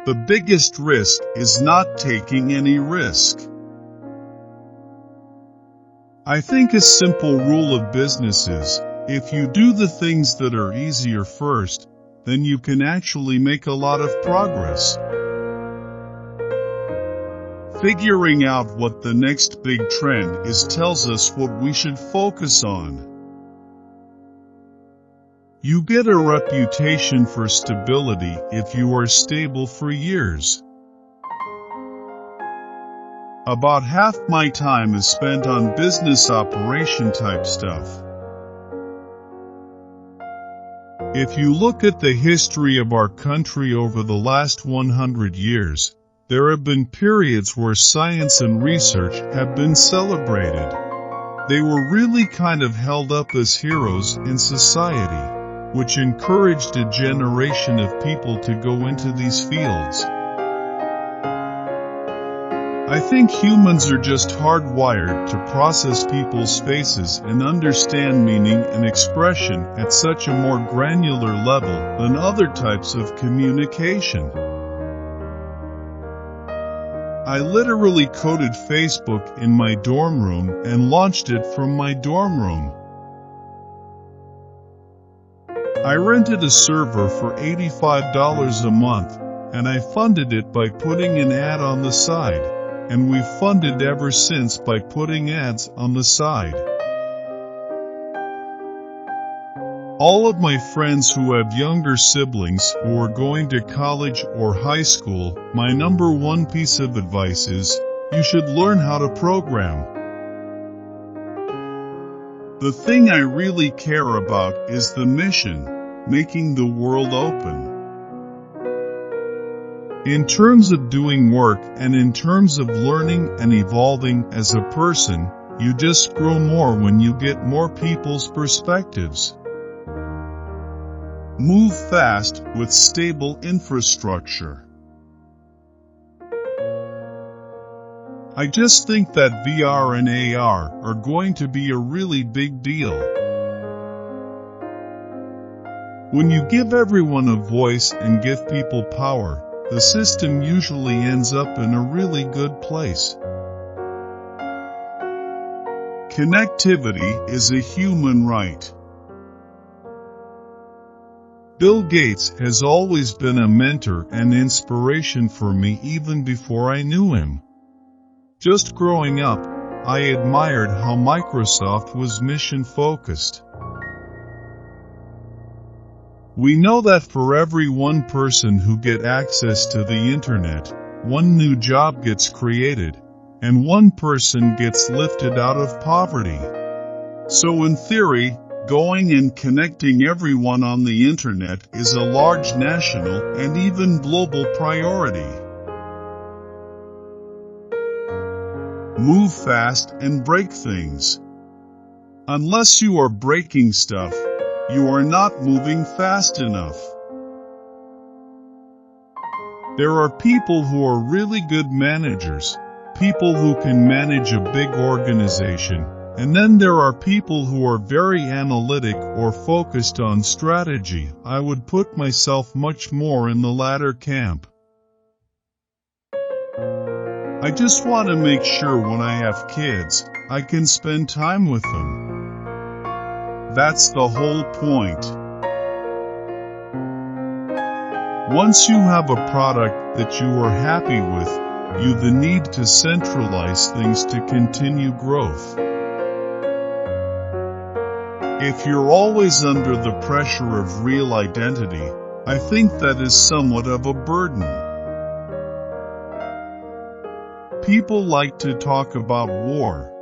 The biggest risk is not taking any risk. I think a simple rule of business is, if you do the things that are easier first, then you can actually make a lot of progress. Figuring out what the next big trend is tells us what we should focus on. You get a reputation for stability if you are stable for years. About half my time is spent on business operation type stuff. If you look at the history of our country over the last 100 years, there have been periods where science and research have been celebrated. They were really kind of held up as heroes in society, which encouraged a generation of people to go into these fields. I think humans are just hardwired to process people's faces and understand meaning and expression at such a more granular level than other types of communication. I literally coded Facebook in my dorm room and launched it from my dorm room. I rented a server for $85 a month, and I funded it by putting an ad on the side. And we've funded ever since by putting ads on the side. All of my friends who have younger siblings who are going to college or high school, my number one piece of advice is, you should learn how to program. The thing I really care about is the mission, making the world open. In terms of doing work and in terms of learning and evolving as a person, you just grow more when you get more people's perspectives. Move fast with stable infrastructure. I just think that VR and AR are going to be a really big deal. When you give everyone a voice and give people power, the system usually ends up in a really good place. Connectivity is a human right. Bill Gates has always been a mentor and inspiration for me even before I knew him. Just growing up, I admired how Microsoft was mission-focused. We know that for every one person who gets access to the internet, one new job gets created, and one person gets lifted out of poverty. So in theory, going and connecting everyone on the internet is a large national and even global priority. Move fast and break things. Unless you are breaking stuff, you are not moving fast enough. There are people who are really good managers, people who can manage a big organization, and then there are people who are very analytic or focused on strategy. I would put myself much more in the latter camp. I just want to make sure when I have kids, I can spend time with them. That's the whole point. Once you have a product that you are happy with, you then need to centralize things to continue growth. If you're always under the pressure of real identity, I think that is somewhat of a burden. People like to talk about war.